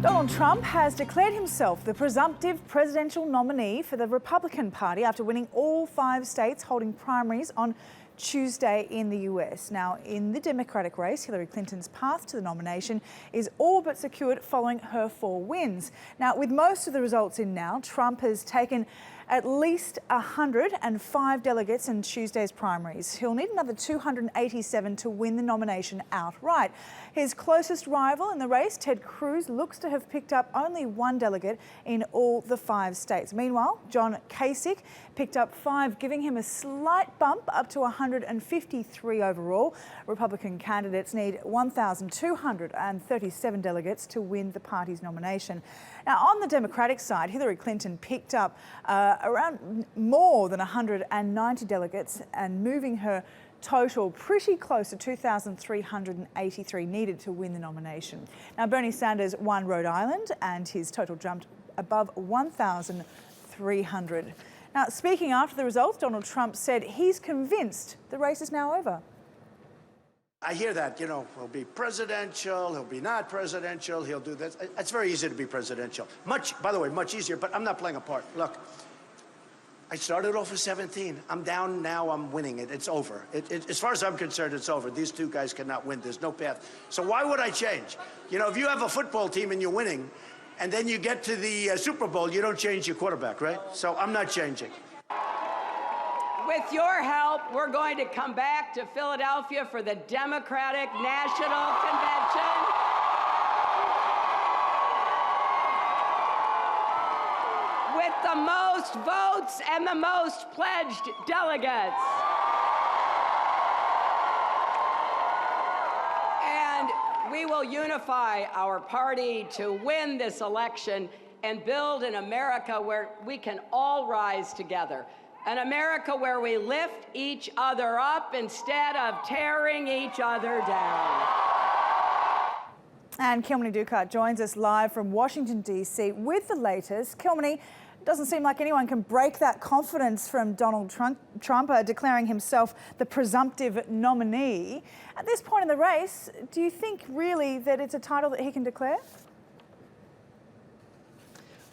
Donald Trump has declared himself the presumptive presidential nominee for the Republican Party after winning all 5 states holding primaries on Tuesday in the US. Now, in the Democratic race, Hillary Clinton's path to the nomination is all but secured following her 4 wins. Now, with most of the results in now, Trump has taken at least 105 delegates in Tuesday's primaries. He'll need another 287 to win the nomination outright. His closest rival in the race, Ted Cruz, looks to have picked up only 1 delegate in all the 5 states. Meanwhile, John Kasich picked up 5, giving him a slight bump up to 153 overall. Republican candidates need 1,237 delegates to win the party's nomination. Now, on the Democratic side, Hillary Clinton picked up around more than 190 delegates and moving her total pretty close to 2,383 needed to win the nomination. Now, Bernie Sanders won Rhode Island and his total jumped above 1,300. Now, speaking after the results, Donald Trump said he's convinced the race is now over. I hear that, he'll be presidential, he'll be not presidential, he'll do this. It's very easy to be presidential. By the way, much easier, but I'm not playing a part. Look, I started off with 17. I'm down now, I'm winning it. It's over. As far as I'm concerned, it's over. These 2 guys cannot win. There's no path. So why would I change? If you have a football team and you're winning, and then you get to the Super Bowl, you don't change your quarterback, right? So I'm not changing. With your help, we're going to come back to Philadelphia for the Democratic National Convention. With the most votes and the most pledged delegates. And we will unify our party to win this election and build an America where we can all rise together. An America where we lift each other up instead of tearing each other down. And Kilmeny Duchardt joins us live from Washington, D.C. with the latest. Kilmeny, doesn't seem like anyone can break that confidence from Donald Trump declaring himself the presumptive nominee. At this point in the race, do you think really that it's a title that he can declare?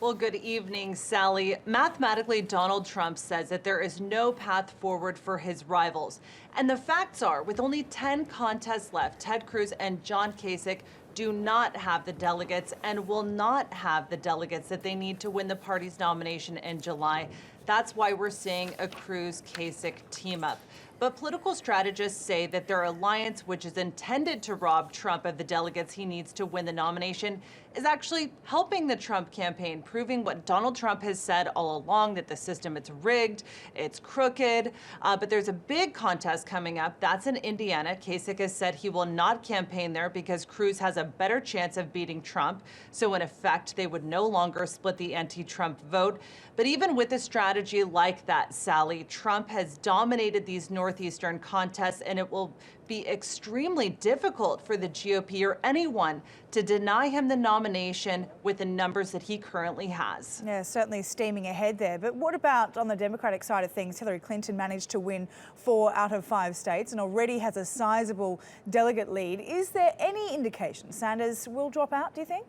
Well, good evening, Sally. Mathematically, Donald Trump says that there is no path forward for his rivals. And the facts are, with only 10 contests left, Ted Cruz and John Kasich do not have the delegates and will not have the delegates that they need to win the party's nomination in July. That's why we're seeing a Cruz-Kasich team up. But political strategists say that their alliance, which is intended to rob Trump of the delegates he needs to win the nomination, is actually helping the Trump campaign, proving what Donald Trump has said all along, that the system is rigged, it's crooked. But there's a big contest coming up. That's in Indiana. Kasich has said he will not campaign there because Cruz has a better chance of beating Trump. So in effect, they would no longer split the anti-Trump vote. But even with a strategy like that, Sally, Trump has dominated these northeastern contests, and it will be extremely difficult for the GOP or anyone to deny him the nomination with the numbers that he currently has. Yeah, certainly steaming ahead there. But what about on the Democratic side of things? Hillary Clinton managed to win 4 out of 5 states and already has a sizable delegate lead. Is there any indication Sanders will drop out, do you think?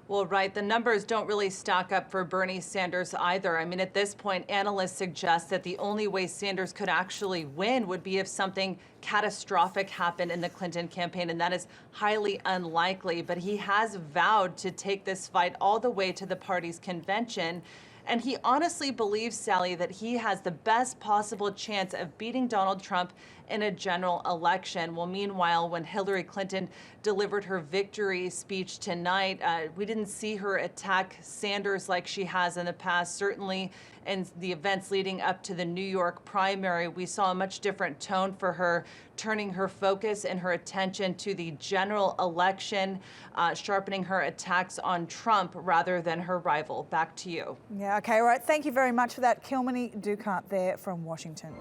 Well, right. The numbers don't really stack up for Bernie Sanders either. I mean, at this point, analysts suggest that the only way Sanders could actually win would be if something catastrophic happened in the Clinton campaign, and that is highly unlikely. But he has vowed to take this fight all the way to the party's convention. And he honestly believes, Sally, that he has the best possible chance of beating Donald Trump in a general election. Well, meanwhile, when Hillary Clinton delivered her victory speech tonight, we didn't see her attack Sanders like she has in the past. Certainly in the events leading up to the New York primary, we saw a much different tone for her, turning her focus and her attention to the general election, sharpening her attacks on Trump rather than her rival. Back to you. Yeah, okay, right. Thank you very much for that, Kilmeny Duchardt there from Washington.